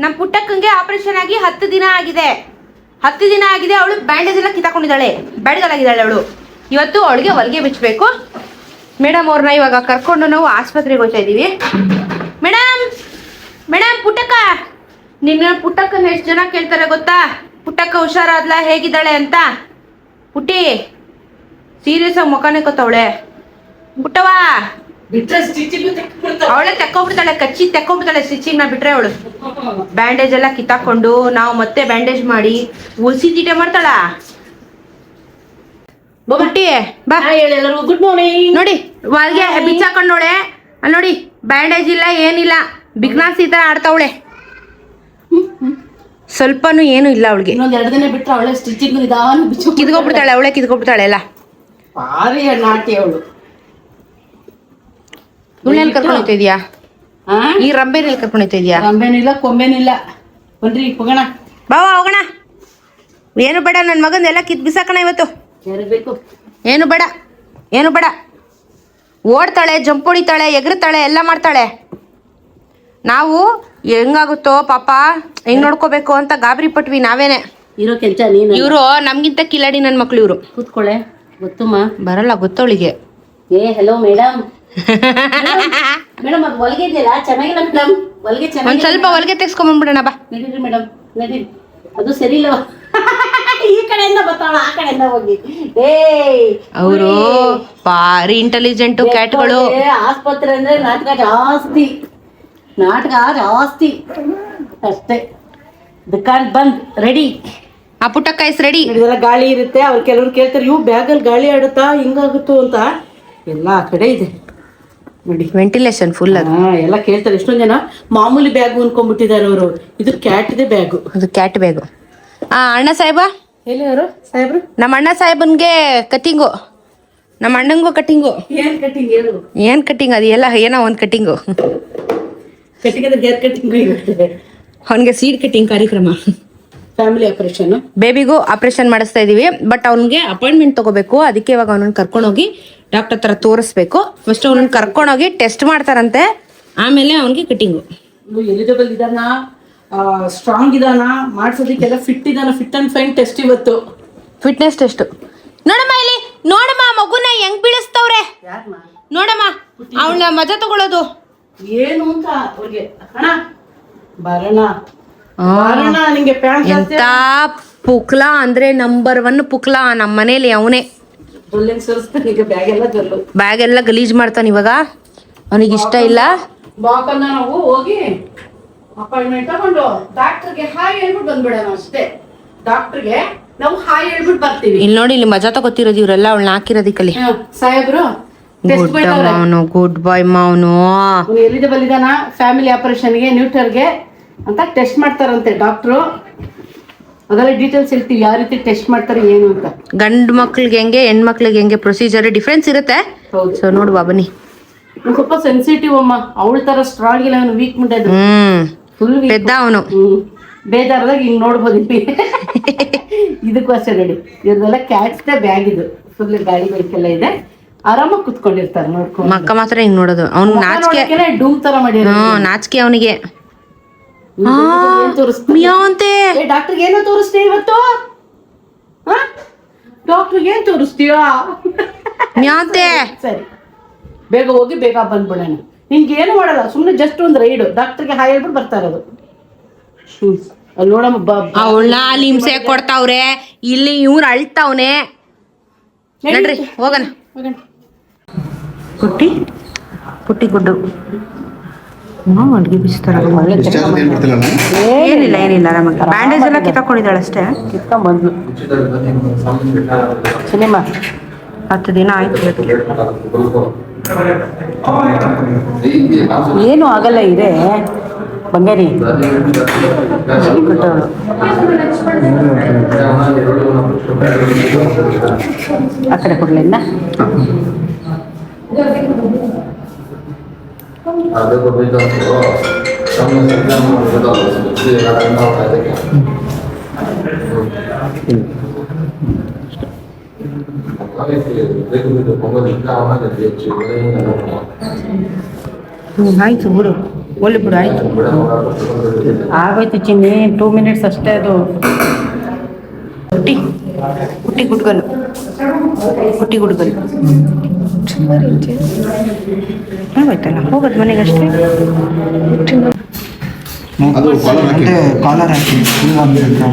ನಮ್ಮ ಪುಟ್ಟಕ್ಕಂಗೆ ಆಪರೇಷನ್ ಆಗಿ 10 ದಿನ ಆಗಿದೆ. 10 ದಿನ ಆಗಿದೆ. ಅವಳು ಬ್ಯಾಂಡೇಜ್ ಎಲ್ಲ ಕಿತ್ತಾಕೊಂಡಿದ್ದಾಳೆ, ಬೆಡ್ಗಳಾಗಿದ್ದಾಳೆ ಅವಳು. ಇವತ್ತು ಅವಳಿಗೆ ಹೊಲಿಗೆ ಬಿಚ್ಚಬೇಕು. ಮೇಡಮ್ ಅವ್ರನ್ನ ಇವಾಗ ಕರ್ಕೊಂಡು ನಾವು ಆಸ್ಪತ್ರೆಗೆ ಹೋಗ್ತಾ ಇದ್ದೀವಿ. ಮೇಡಮ್ ಮೇಡಮ್ ಪುಟ್ಟಕ್ಕ, ನಿನ್ನ ಪುಟ್ಟಕ್ಕನ ಎಷ್ಟು ಜನ ಕೇಳ್ತಾರೆ ಗೊತ್ತಾ? ಪುಟ್ಟಕ್ಕ ಹುಷಾರಾದ್ಲ, ಹೇಗಿದ್ದಾಳೆ ಅಂತ. ಪುಟ್ಟಿ ಸೀರಿಯಸ್ ಆಗಿ ಮುಖಾನೆ ಕೊತ್ತವಳೆ. ಪುಟ್ಟವಾ ಅವಳೆ ತೆಕ್ಕೊಂಡ್ಬಿಡ್ತಾಳೆ, ಕಚ್ಚಿ ತೆಕ್ಕೊಂಡ್ಬಿಡ್ತಾಳೆ ಸ್ಟಿಚಿಂಗ್ ನ ಬಿಟ್ರೆ ಅವಳು. ಬ್ಯಾಂಡೇಜ್ ಎಲ್ಲ ಕಿತ್ತಾಕೊಂಡು ನಾವು ಮತ್ತೆ ಬ್ಯಾಂಡೇಜ್ ಮಾಡಿ ಉಲ್ಸಿ ತೀಟೆ ಮಾಡ್ತಾಳ. ಪುಟ್ಟಿ ಬಾ. Good morning. ನೋಡಿ ಹೊಲ್ಗೆ ಬಿಚ್ಚಾಕೊಂಡವಳೆ ಅಲ್ಲಿ ನೋಡಿ, ಬ್ಯಾಂಡೇಜ್ ಇಲ್ಲ ಏನಿಲ್ಲ, ಬಿಗ್ನಾಸ್ ಈ ತರ ಆಡ್ತಾವಳೆ. ಸ್ವಲ್ಪನೂ ಏನು ಇಲ್ಲ ಅವಳಿಗೆ. ಇನ್ನೊಂದ್ 2 ದಿನ ಬಿಟ್ರೆ ಅವಳೆ ಸ್ಟಿಚಿಂಗ್ ನಿಧಾನ ಕಿದ್ಕೊಬಿಡ್ತಾಳೆ, ಅವಳೆ ಕಿದ್ಕೊಬಿಡ್ತಾಳೆ ಎಲ್ಲ. ಭಾರಿ ನಾಟಿ ಅವಳು. ಇವಳೇನ್ ಕರ್ಕೊಂಡು ಹೋಗ್ತಾ ಇದೀಯಾ? ಈ ರಂಬೇನೆಲ್ಲಿ ಕರ್ಕೊಂಡು ಹೋಗ್ತಾ ಇದೀಯಾ? ರಂಬೇನಿಲ್ಲ ಕೊಂಬೇನಿಲ್ಲ, ಬನ್ರಿ ಹೋಗೋಣ. ಬಾವಾ ಹೋಗೋಣ. ಏನು ಬೇಡ, ನನ್ನ ಮಗನ ಎಲ್ಲ ಕಿತ್ ಬಿಸಾಕಣ ಇವತ್ತು. ಬೇಕು ಏನು ಬೇಡ, ಏನು ಬೇಡ. ಓಡ್ತಾಳೆ, ಜಂಪ್ ಹೊಡಿತಾಳೆ, ಎಗರ್ತಾಳೆ, ಎಲ್ಲ ಮಾಡ್ತಾಳೆ. ನಾವು ಹೆಂಗಾಗುತ್ತೋ ಪಾಪ, ಹೆಂಗ್ ನೋಡ್ಕೋಬೇಕು ಅಂತ ಗಾಬರಿ ಪಟ್ವಿ ನಾವೇನೆ. ಇರೋ ಕೆಲ್ಸ ನೀನು. ಇವರು ನಮ್ಗಿಂತ ಕಿಲಾಡಿ ನನ್ನ ಮಕ್ಳು ಇವರು. ಕೂತ್ಕೊಳ್ಳೆ. ಗೊತ್ತಮ್ಮ? ಬರಲ್ಲ ಗೊತ್ತವಳಿಗೆ. Hello madam. ಮೇಡಮ್ ಅದು ಹೊಲಿಗೆ ಇದೆಯಲ್ಲ ಚೆನ್ನಾಗಿಲ್ಲ ಮೇಡಮ್. ಹೊಲಿಗೆ ಚೆನ್ನಾಗಿ ಒಂದ್ ಸ್ವಲ್ಪ ಹೊಲಿಗೆ ತೆಗ್ಸ್ಕೊಂಡ್ಬಂದ್ಬಿಡೋಣ ಬಾ. ನಡೀರಿ ಮೇಡಮ್, ನಡೀರಿ. ಅದು ಸರಿ ಇಲ್ಲ. ಈ ಕಡೆಯಿಂದ ಬರ್ತಾಳ, ಆ ಕಡೆಯಿಂದ ಹೋಗಿ. ಅವರು ಭಾರಿ ಇಂಟೆಲಿಜೆಂಟ್ ಕ್ಯಾಟ್ಗಳು. ಆಸ್ಪತ್ರೆ ಅಂದ್ರೆ ನಾಟಕ ಜಾಸ್ತಿ, ನಾಟಕ ಜಾಸ್ತಿ ಅಷ್ಟೇ. ದುಕಾನ್ ಬಂದ್, ರೆಡಿ. ಆ ಪುಟ್ಟಕ್ಕ ಇಸ್ ರೆಡಿ. ಇದೆಲ್ಲ ಗಾಳಿ ಇರುತ್ತೆ. ಅವ್ರು ಕೆಲವ್ರು ಕೇಳ್ತಾರೆ, ಇವು ಬ್ಯಾಗಲ್ಲಿ ಗಾಳಿ ಆಡುತ್ತಾ ಹಿಂಗಾಗುತ್ತೋ ಅಂತ. ಎಲ್ಲ ಆ ಕಡೆ ಇದೆ ನೋಡಿ, ವೆಂಟಿಲೇಷನ್ ಫುಲ್. ಅದು ಎಲ್ಲ ಕೇಳ್ತಾರೆ. ಎಷ್ಟೊಂದ್ ಜನ ಮಾಮೂಲಿ ಬ್ಯಾಗು ಅನ್ಕೊಂಡ್ಬಿಟ್ಟಿದ್ದಾರೆ ಅವರು. ಇದು ಕ್ಯಾಟ್ ಇದೆ ಬ್ಯಾಗು, ಅದು ಕ್ಯಾಟ್ ಬ್ಯಾಗು. ಅಣ್ಣ ಸಾಹೇಬ ಎಲ್ಲಿ ಅವರು ಸಾಹೇಬ್ರು? ನಮ್ಮ ಅಣ್ಣ ಸಾಹೇಬನ್ಗೆ ಕಟ್ಟಿಂಗು, ನಮ್ಮ ಅಣ್ಣಂಗೂ ಕಟ್ಟಿಂಗು. ಏನ್ ಕಟ್ಟಿಂಗ್ ಹೇಳು? ಏನ್ ಕಟ್ಟಿಂಗ್? ಅದು ಎಲ್ಲ ಏನೋ ಒಂದು ಕಟ್ಟಿಂಗು. ಕಟ್ಟಿಂಗ್ ಅಂದ್ರೆ ಹೇರ್ ಕಟ್ಟಿಂಗ್. ಅವನಿಗೆ ಸೀಡ್ ಕಟ್ಟಿಂಗ್ ಕಾರ್ಯಕ್ರಮ. Family operation. ಬೇಬಿಗೂ ಆಪರೇಷನ್ ಮಾಡಿಸ್ತಾ ಇದೀವಿ. ಬಟ್ ಅವ್ನಿಗೆ ಅಪಾಯಿಂಟ್ಮೆಂಟ್ ತಗೋಬೇಕು. ಅದಕ್ಕೆ ಇವಾಗ ಅವನನ್ನ ಕರ್ಕೊಂಡೋಗಿ ಡಾಕ್ಟರ್ ಹತ್ರ ತೋರಿಸ್ಬೇಕು. ಫಸ್ಟ್ ಅವನನ್ನ ಕರ್ಕೊಂಡೋಗಿ ಟೆಸ್ಟ್ ಮಾಡ್ತಾರಂತೆ, ಆಮೇಲೆ ಅವನಿಗೆ ಕಟ್ಟಿಂಗು. ಎಲಿಜಿಬಲ್ ಇದಾನ, ಸ್ಟ್ರಾಂಗ್ ಇದಾನ, ಮಾಡ್ಸೋದಕ್ಕೆಲ್ಲ ಫಿಟ್ ಇದಾನ. ಫಿಟ್ ಅಂಡ್ ಫೈನ್ ಟೆಸ್ಟ್ ಇವತ್ತು. Fitness test. ನೋಡಮ್ಮ ಇಲ್ಲಿ, ನೋಡಮ್ಮ ಮಗುನ ಹೆಂಗ್ ಬೀಳಿಸ್ತವ್ರೆ. ನೋಡಮ್ಮ ಅವಳ ಮಜಾ ತಗೊಳ್ಳೋದು ಏನು ಅಂತ ಅವ್ರಿಗೆ. ಅಣ್ಣ ಬರೋಣ ಬರೋಣ, ನಿಂಗೆ ಪ್ಯಾಂಟ್ ಎಂತ ಪುಕ್ಲ ಅಂದ್ರೆ ನಂಬರ್ 1 ಪುಕ್ಲ ನಮ್ಮ ಮನೇಲಿ. ಅವನೇ ಬ್ಯಾಗ್ ಎಲ್ಲ ಗಲೀಜ್ ಮಾಡ್ತಾನೆ ಇವಾಗ. ಅವನಿಗೆ ಇಷ್ಟ ಇಲ್ಲ. ಬಾಕನ್ನ ನಾವು ಹೋಗಿ ಅಪಾಯಿಂಟ್ಮೆಂಟ್ ತಗೊಂಡು ಡಾಕ್ಟರ್ಗೆ ಹಾಯ್ ಹೇಳ್ಬಿಟ್ಟು ಬಂದ್ಬಿಡೋಣ ಅಷ್ಟೇ. ಡಾಕ್ಟರ್ಗೆ ನಾವು ಹಾಯ್ ಹೇಳ್ಬಿಟ್ಟು ಬರ್ತೀವಿ. ಇಲ್ಲಿ ನೋಡಿ, ಇಲ್ಲಿ ಮಜಾ ತಗೋತಿರೋದು ಇವರೆಲ್ಲ ಅವಳನ್ನ ಹಾಕಿರೋದಿಕ್ಕಲ್ಲಿ. ಸಾಹೇಬ್ರು ಗುಡ್ ಬಾಯ್ ಮಾವನು. ಎಲಿಜಿಬಲ್ ಇದಾನ ಫ್ಯಾಮಿಲಿ ಆಪರೇಷನ್ಗೆ, ನ್ಯೂಟರ್ಗೆ ಅಂತ ಟೆಸ್ಟ್ ಮಾಡ್ತಾರಂತೆ ಡಾಕ್ಟ್ರು. ಅದೆಲ್ಲ ಡೀಟೇಲ್ಸ್ ಹೇಳ್ತೀವಿ, ಯಾವ ರೀತಿ ಟೆಸ್ಟ್ ಮಾಡ್ತಾರೆ ಏನು ಅಂತ. ಗಂಡು ಮಕ್ಳಿಗೆ ಹೆಂಗೆ, ಹೆಣ್ಮಕ್ಳಿಗೆ ಹೆಂಗೆ ಪ್ರೊಸೀಜರ್ ಡಿಫ್ರೆನ್ಸ್ ಇರುತ್ತೆ. ಸೊ ನೋಡುವ ಬನ್ನಿ. ಸ್ವಲ್ಪ ಸೆನ್ಸಿಟಿವ್ ಅಮ್ಮ, ಅವಳ ತರ ಸ್ಟ್ರಾಂಗ್ ಇಲ್ಲ, ಅವನು ವೀಕ್ ಮುಂಡೆ. ಫುಲ್ ಪೆದ್ದ ಅವನು. ಬೇಜಾರದಾಗ ಹಿಂಗ್ ನೋಡ್ಬೋದು. ಇದಕ್ಕೂ ಅಷ್ಟೇ ನೋಡಿ, ಇವ್ರದೆಲ್ಲ ಕ್ಯಾಟ್ಸ್ ಬ್ಯಾಗ್. ಇದು ಫುಲ್ ಗಾಡಿ ಬೈಕೆಲ್ಲ ಇದೆ, ಆರಾಮಾಗಿ ಕುತ್ಕೊಂಡಿರ್ತಾರೆ ನೋಡ್ಕೊಂಡು. ಮಕ್ಕ ಮಾತ್ರ ಹಿಂಗ್ ನೋಡೋದು. ಅವ್ನು ನಾಚಿಕೆ, ಡೂಮ್ ತರ ಮಾಡಿ. ನಾಚಿಕೆ ಅವನಿಗೆ. ಡಾಕ್ಟರ್ಗೆ ಏನೋ ತೋರಿಸ್ತೀಯ ಇವತ್ತು? ಡಾಕ್ಟರ್ಗೆ ಏನ್ ತೋರಿಸ್ತೀಯಾ? ಸರಿ, ಬೇಗ ಹೋಗಿ ಬೇಗ ಬಂದ್ಬಿಡೋಣ. ನಿನ್ಗೆ ಏನು ಮಾಡಲ್ಲ, ಸುಮ್ನೆ ಜಸ್ಟ್ ಒಂದು ರೈಡು. ಡಾಕ್ಟರ್ಗೆ ಹಾಯ್ ಹೇಳ್ಬಿಟ್ಟು ಬರ್ತಾ ಇರೋದು. ಅಲ್ಲಿ ನೋಡಮ್ಮ, ಅವಳನ್ನ ಅಲ್ಲಿ ಹಿಂಸೆ ಕೊಡ್ತಾವ್ರೆ, ಇಲ್ಲಿ ಇವ್ರು ಅಳ್ತಾವ್ನೆ. ನಡ್ರಿ ಹೋಗೋಣ. ಪುಟ್ಟಿ ಪುಟ್ಟಿ ಗುಡ್ಡು ಅಡ್ಗೆ ಬಿಸ್ತಾರ. ಏನಿಲ್ಲ ಏನಿಲ್ಲ, ನಮಗೆ ಬ್ಯಾಂಡೇಜ್ ಎಲ್ಲ ಕಿತ್ತಾಕೊಂಡಿದ್ದಾಳೆ ಅಷ್ಟೇ. ಕಿತ್ಕೊಂಡ್ಬಂದ್ಲು ಸಿನಿಮಾ. 10 ದಿನ ಆಯ್ತು. ಏನು ಆಗಲ್ಲ ಇದೆ ಬಂಗಾರಿ. ಆ ಕಡೆ ಕೊಡ್ಲಿಲ್ಲ. ಆಯ್ತು ಬಿಡು. ಒಳ್ಳೆ ಬಿಡು ಆಯ್ತು. ಆಗೋಯ್ತು ಚಿನ್ನಿ, 2 ಮಿನಿಟ್ಸ್ ಅಷ್ಟೇ ಅದು. ಪುಟ್ಟಿ ಪುಟ್ಟಿ ಗುಡ್ಗಲು, ಪುಟ್ಟಿ ಗುಡ್ಗಲು ಆಗೋಯ್ತಲ್ಲ, ಹೋಗೋದು ಮನೆಗೆ ಅಷ್ಟೇ.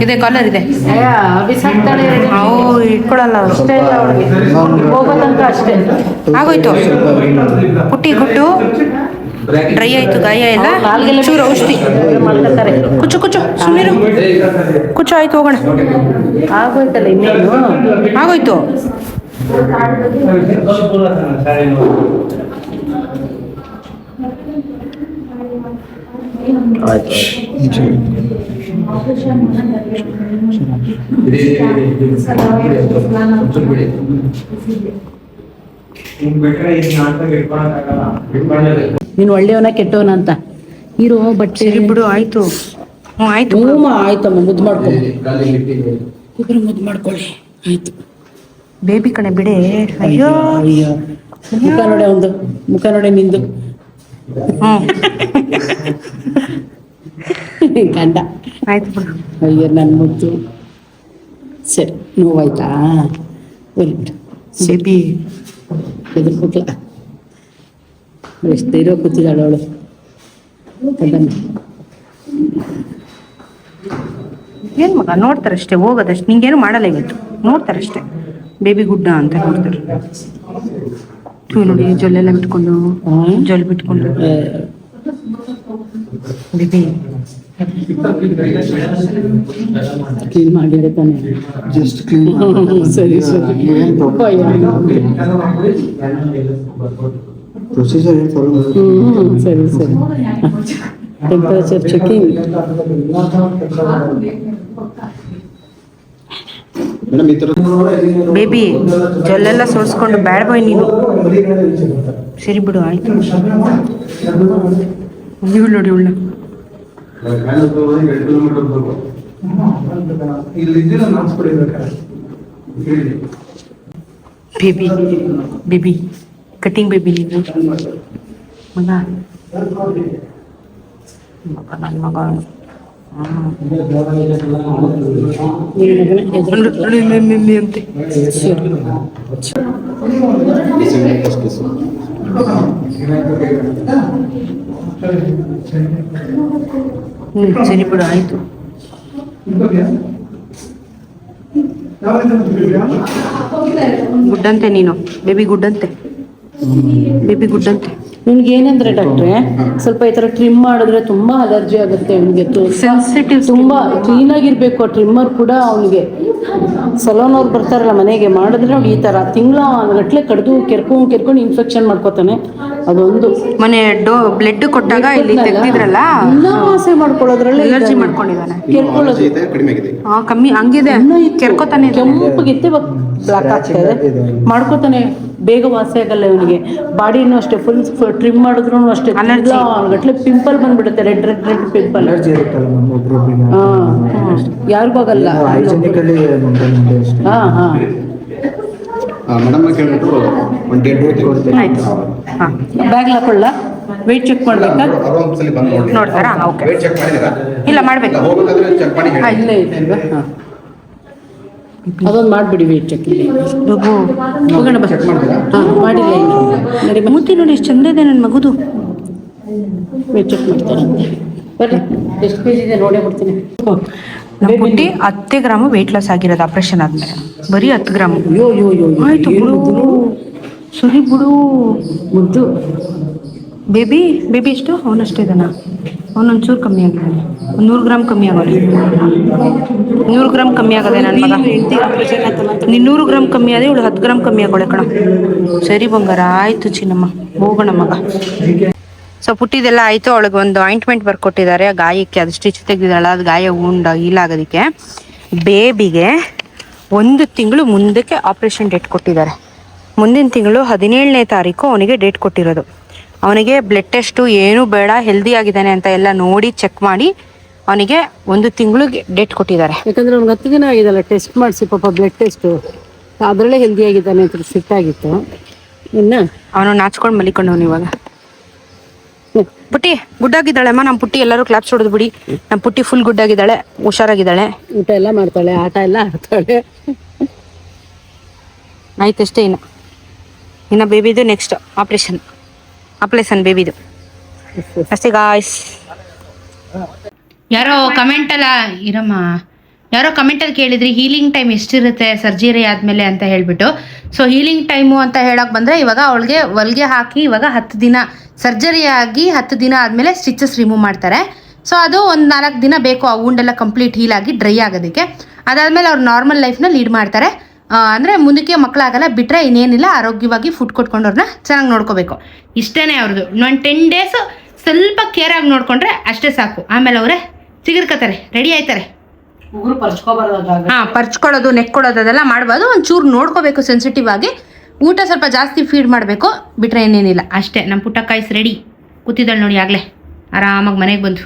ಇದೆ ಕಾಲರ್ ಇದೆ, ಬಿಸಾಕ್ತಾಳೆ. ಅವು ಇಟ್ಕೊಳಲ್ಲ ಅವ್ರು. ಅಷ್ಟೇ ಇಲ್ಲ ಅವಳಿಗೆ, ಹೋಗೋ ತನಕ ಅಷ್ಟೇ. ಆಗೋಯ್ತು. ಪುಟ್ಟಿ ಗುಡ್ಡು ಡ್ರೈ ಆಯ್ತು, ಗಾಯ ಎಲ್ಲ. ಚೂರು ಔಷಧಿ ಮಾಡ್ತಾರೆ. ಕುಚ್ಚು ಕುಚ್ಚು ಸುಮ್ಮನಿರು, ಕುಚ್ಚು ಆಯ್ತು, ಹೋಗೋಣ. ಆಗೋಯ್ತಲ್ಲ ಇನ್ನೇನು. ಆಗೋಯ್ತು. ನೀನು ಒಳ್ಳೆಯವನ ಕೆಟ್ಟವನ ಅಂತ ಇರೋ ಬಟ್ಟೆ ಬಿಡು ಆಯ್ತು. ಹ್ಞೂ ಆಯ್ತು. ಆಯ್ತಮ್ಮ, ಮುದ್ದು ಮಾಡ್ಕೊಳ್ಳಿ, ಇಬ್ರು ಮುದ್ದು ಮಾಡ್ಕೊಳ್ಳಿ. ಆಯ್ತು ಬೇಬಿ ಕಣೆ ಬಿಡೆ. ಅಯ್ಯೋ ಅಯ್ಯೋ, ಮುಖ ನೋಡೆ, ಒಂದು ಮುಖ ನೋಡೆ ನಿಂದು. ಗಂಡ ಆಯ್ತು ಬಿಡು. ಅಯ್ಯೋ ನನ್ನ ಮುದ್ದು. ಸರಿ, ನೋವಾಯ್ತಾ? ಹೋಗ್ಬಿಟ್ಟು ಬೇಬಿ ಎದುರ್ಬಿಟ್ಲ. ಎಷ್ಟು ಇರೋ ಕೂತಿದ್ದಾಳೆ ಅವಳು. ಏನು ಮಗ ನೋಡ್ತಾರಷ್ಟೇ, ಹೋಗೋದಷ್ಟೇ. ನಿಂಗೇನು ಮಾಡಲ್ಲ ಇವತ್ತು, ನೋಡ್ತಾರಷ್ಟೇ. ಬೇಬಿ ಗುಡ್ಡ ಅಂತ ನೋಡ್ತಾರೆ. ನೋಡಿ ಜೊಲ್ಲೆಲ್ಲ ಬಿಟ್ಕೊಂಡು, ಜೊಲ್ ಬಿಟ್ಕೊಂಡು. ಬೇಬಿ ಕ್ಲೀನ್ ಮಾಡಿದೆ ತಾನೆ? Just clean. ಸರಿ ಸರಿ. ಪ್ರೊಸೀಜರ್ ಏನು ಫಾಲೋ ಮಾಡಿ? ಸರಿ ಸರಿ. Temperature checking. ಮೇಡಮ್ ಈ ಥರ ಬೇಬಿ ಜೊಲ್ಲೆಲ್ಲ ಸೋರ್ಸ್ಕೊಂಡು ಬ್ಯಾಡ್ ಬಾಯ್ ನೀನು. ಸರಿ ಬಿಡು ಆಯ್ತು. ಇವಳು ನೋಡಿ ಇವಳು. ಬೇಬಿ ಬೇಬಿ ಕಟಿಂಗ್ ಬೇಬಿ ನೀನು ಮಗ, ನನ್ನ ಮಗ. ಅಂತೆ ಸರಿ ಬಿಡು ಆಯ್ತು. ಗುಡ್ಡಂತೆ ನೀನು, ಬೇಬಿ ಗುಡ್ಡಂತೆ, ಬೇಬಿ ಗುಡ್ಡಂತೆ. ನಿಮ್ಗೆ ಏನಂದ್ರೆ ಡಾಕ್ಟ್ರೆ, ಸ್ವಲ್ಪ ಈ ತರ ಟ್ರಿಮ್ ಮಾಡಿದ್ರೆ ತುಂಬಾ ಅಲರ್ಜಿ ಆಗುತ್ತೆ ಅವನಿಗೆ. ಸೆನ್ಸಿಟಿವ್, ತುಂಬಾ ಕ್ಲೀನ್ ಆಗಿರ್ಬೇಕು. ಟ್ರಿಮ್ಮರ್ ಕೂಡ ಅವನಿಗೆ ಸಲೂನ್ ಅವ್ರು ಬರ್ತಾರಲ್ಲ ಮನೆಗೆ, ಮಾಡಿದ್ರೆ ನೋಡಿ ಈ ತರ ತಿಂಗಳ ಕಡ್ದು ಕೆರ್ಕೊಂಡು ಇನ್ಫೆಕ್ಷನ್ ಮಾಡ್ಕೋತಾನೆ. ಅದೊಂದು ಮನೆ ಬ್ಲಡ್ ಕೊಟ್ಟಾಗ ಇಲ್ಲಿ ತೆಗ್ದಿದ್ರಲ್ಲ, ಆಸೆ ಮಾಡ್ಕೊಳ್ಳೋದ್ರಲ್ಲಿ ಅಲರ್ಜಿ ಮಾಡ್ಕೊಂಡಿದ್ದಾನೆ. ಕೆರ್ಕೊಳ್ಳೋದು ಕಡಿಮೆ ಆಗಿದೆ. ಕಮ್ಮಿ ಹಂಗಿದೆ, ಕೆರ್ಕೋತಾನೆ. ಕೆಂಪಗಿತ್ತೆ, ಬ್ಲಾಕ್ ಆಗ್ತದೆ, ಮಾಡ್ಕೋತಾನೆ. ಬೇಗ ವಾಸಿ ಆಗಲ್ಲ ಇವನಿಗೆ. ಬಾಡಿನೂ ಅಷ್ಟೇ, ಫುಲ್ ಟ್ರಿಮ್ ಮಾಡಿದ್ರು ಅಷ್ಟೇ ಅಲರ್ಜಿ ಗಟ್ಲೆ ಪಿಂಪಲ್ ಬಂದ್ಬಿಡುತ್ತೆ, red red red pimple. Allergy ಇರುತ್ತಲ್ಲ ಮ್ಯಾಮ್ ಒಬ್ರೊಬ್ರಿಗೆ. ಯಾರಿಗೂ ಆಗಲ್ಲ. ಹೈಜೆನಿಕಲಿ ಅಷ್ಟೇ. ಮೇಡಮ್ ಕೇಳ್ಬಿಟ್ಟು ಒಂದು ಡೇಟ್ ಕೊಡ್ತೀನಿ. ಆಯ್ತು. ಹಾಂ ಬ್ಯಾಗ್ ಹಾಕೊಳ್ಳ, ವೆಯ್ಟ್ ಚೆಕ್ ಮಾಡ್ಬೇಕಾ? ಒಂದ್ಸಲಿ ಬಂದು ನೋಡಿ. ನೋಡ್ತಾರಾ? ಓಕೆ. ವೇಟ್ ಚೆಕ್ ಮಾಡಿದ್ದೀರಾ? ಇಲ್ಲ ಮಾಡಬೇಕು. ಹೋಗ್ಬೇಕಾದ್ರೆ ಚೆಕ್ ಮಾಡಿ ಹೇಳಿ. ಇಲ್ಲೇ ಇದೆ ಅಲ್ವಾ? ಹಾಂ, ಅದೊಂದು ಮಾಡಿಬಿಡಿ ವೆಯ್ಟ್ ಚೆಕ್. ಹೋಗೋಣ ಬಾ. ಚೆಕ್ ಮಾಡಿದ್ದೀರಾ? ಹಾಂ, ಮಾಡಿಲ್ಲ ಇನ್ನು. ನಡಿ ಬಾ. ಮೂತಿ ನೋಡಿ ಎಷ್ಟು ಚಂದ ಇದೆ ನನ್ನ ಮಗುದು. ವೆಯ್ಟ್ ಚೆಕ್ ಮಾಡ್ತಾರಂತೆ. ಬರ್ರಿ, ಎಷ್ಟು ಕೆ ಜಿ ಇದೆ ನೋಡೇ ಬಿಡ್ತೀನಿ. ನಮ್ಮ ಪುಟ್ಟಿ 10 ಗ್ರಾಮು ವೆಯ್ಟ್ ಲಾಸ್ ಆಗಿರೋದು ಆಪ್ರೇಷನ್ ಆದ್ಮೇಲೆ. ಬರೀ 10 ಗ್ರಾಮು. ಅಯ್ಯೋ ಅಯ್ಯೋ ಅಯ್ಯೋ, ಆಯ್ತು ಬಿಡು, ಸರಿ ಬಿಡು. ಮುದ್ದು ಬೇಬಿ ಎಷ್ಟು? ಅವನಷ್ಟೇ ಇದ್ದಾನ? ಅವನೊಂಚೂರು ಕಮ್ಮಿ ಆಗಿದ್ದಾನೆ, 100 ಗ್ರಾಮ್ ಕಮ್ಮಿ ಆಗೋದು. 100 ಗ್ರಾಮ್ ಕಮ್ಮಿ ಆಗದೆ ನನ್ನ ಮಗ. ನೀನು 100 ಗ್ರಾಮ್ ಕಮ್ಮಿ ಆದೆ, ಇವಳು 10 ಗ್ರಾಮ್ ಕಮ್ಮಿ ಆಗೋಳೆ ಕಣ. ಸರಿ ಬಂಗಾರ, ಆಯ್ತು ಚಿನ್ನಮ್ಮ, ಹೋಗೋಣ ಮಗ. ಸೊ ಪುಟ್ಟಿದೆಲ್ಲ ಆಯಿತು. ಅವಳಿಗೆ ಒಂದು ಆಯಿಂಟ್ಮೆಂಟ್ ಬರ್ಕೊಟ್ಟಿದ್ದಾರೆ ಗಾಯಕ್ಕೆ, ಅದು ಸ್ಟಿಚ್ ತೆಗೆದಿದ್ದಾಳ, ಅದು ಗಾಯ ಹೀಲಾಗೋದಕ್ಕೆ. ಬೇಬಿಗೆ 1 ತಿಂಗಳು ಮುಂದಕ್ಕೆ ಆಪ್ರೇಷನ್ ಡೇಟ್ ಕೊಟ್ಟಿದ್ದಾರೆ. ಮುಂದಿನ ತಿಂಗಳು 17ನೇ ತಾರೀಕು ಅವನಿಗೆ ಡೇಟ್ ಕೊಟ್ಟಿರೋದು. ಅವನಿಗೆ ಬ್ಲಡ್ ಟೆಸ್ಟು ಏನೂ ಬೇಡ, ಹೆಲ್ದಿ ಆಗಿದ್ದಾನೆ ಅಂತ ಎಲ್ಲ ನೋಡಿ ಚೆಕ್ ಮಾಡಿ ಅವನಿಗೆ 1 ತಿಂಗಳಿಗೆ ಡೇಟ್ ಕೊಟ್ಟಿದ್ದಾರೆ. ಯಾಕಂದ್ರೆ ಅವ್ನಿಗೆ 10 ದಿನ ಆಗಿದಲ್ಲ, ಟೆಸ್ಟ್ ಮಾಡಿಸಿ ಪಾಪ, ಬ್ಲಡ್ ಟೆಸ್ಟು ಅದರಲ್ಲೇ ಹೆಲ್ದಿ ಆಗಿದ್ದಾನೆ ಅಂತ ಸಿಟ್ಟಾಗಿತ್ತು. ಇನ್ನು ಅವನು ನಾಚ್ಕೊಂಡು ಮಲಿಕೊಂಡವನು ಇವಾಗ. ಪುಟ್ಟಿ ಗುಡ್ಡಾಗಿದ್ದಾಳೆ ಅಮ್ಮ. ನಮ್ಮ ಪುಟ್ಟಿ ಎಲ್ಲರೂ ಕ್ಲಾಪ್ಸ್ ಹೊಡೆದು ಬಿಡಿ. ನಮ್ಮ ಪುಟ್ಟಿ ಫುಲ್ ಗುಡ್ಡಾಗಿದ್ದಾಳೆ, ಹುಷಾರಾಗಿದ್ದಾಳೆ. ಊಟ ಎಲ್ಲ ಮಾಡ್ತಾಳೆ, ಆಟ ಎಲ್ಲ ಆಡ್ತಾಳೆ. ಆಯ್ತಷ್ಟೇ. ಇನ್ನು ಬೇಬಿದು ನೆಕ್ಸ್ಟ್ ಆಪ್ರೇಷನ್ ಬೇಬಿದು ಅಷ್ಟೇ ಗಾಯ್ಸ್. ಯಾರೋ ಕಮೆಂಟಲ್ಲಿ ಕೇಳಿದ್ರಿ ಹೀಲಿಂಗ್ ಟೈಮ್ ಎಷ್ಟಿರುತ್ತೆ ಸರ್ಜರಿ ಆದಮೇಲೆ ಅಂತ ಹೇಳ್ಬಿಟ್ಟು. ಸೊ ಹೀಲಿಂಗ್ ಟೈಮು ಅಂತ ಹೇಳಕ್ಕೆ ಬಂದರೆ ಇವಾಗ ಅವಳಿಗೆ ಹೊಲಿಗೆ ಹಾಕಿ ಇವಾಗ 10 ದಿನ ಸರ್ಜರಿ ಆಗಿ 10 ದಿನ ಆದಮೇಲೆ ಸ್ಟಿಚಸ್ ರಿಮೂವ್ ಮಾಡ್ತಾರೆ. ಸೊ ಅದು ಒಂದು 4 ದಿನ ಬೇಕು ಆ ವೂಂಡೆಲ್ಲ ಕಂಪ್ಲೀಟ್ ಹೀಲ್ ಆಗಿ ಡ್ರೈ ಆಗೋದಕ್ಕೆ. ಅದಾದಮೇಲೆ ಅವ್ರು ನಾರ್ಮಲ್ ಲೈಫ್ನ ಲೀಡ್ ಮಾಡ್ತಾರೆ. ಅಂದರೆ ಮುಂದಕ್ಕೆ ಮಕ್ಕಳಾಗಲ್ಲ, ಬಿಟ್ಟರೆ ಇನ್ನೇನಿಲ್ಲ, ಆರೋಗ್ಯವಾಗಿ ಫುಡ್ ಕೊಟ್ಕೊಂಡು ಅವ್ರನ್ನ ಚೆನ್ನಾಗಿ ನೋಡ್ಕೋಬೇಕು. ಇಷ್ಟೇ ಅವ್ರದ್ದು. ಇನ್ನೊಂದು 10 ಡೇಸ್ ಸ್ವಲ್ಪ ಕೇರಾಗಿ ನೋಡಿಕೊಂಡ್ರೆ ಅಷ್ಟೇ ಸಾಕು. ಆಮೇಲೆ ಅವರೇ ಸಿಗಿರ್ಕತಾರೆ, ರೆಡಿ ಆಯ್ತಾರೆ. ಉಗುರು ಪರ್ಚ್ಕೊಬಾರ್ದು. ಪರ್ಚ್ಕೊಳ್ಳೋದು, ನೆಕ್ ಕೊಡೋದು ಅದೆಲ್ಲ ಮಾಡ್ಬೋದು. ಒಂಚೂರು ನೋಡ್ಕೋಬೇಕು ಸೆನ್ಸಿಟಿವ್ ಆಗಿ. ಊಟ ಸ್ವಲ್ಪ ಜಾಸ್ತಿ ಫೀಡ್ ಮಾಡಬೇಕು, ಬಿಟ್ಟರೆ ಏನೇನಿಲ್ಲ ಅಷ್ಟೇ. ನಮ್ಮ ಪುಟ್ಟ ಕಾಯಿಸ್ ರೆಡಿ ಕೂತಿದ್ದಾಳೆ ನೋಡಿ, ಆಗಲೇ ಆರಾಮಾಗಿ ಮನೆಗೆ ಬಂದು.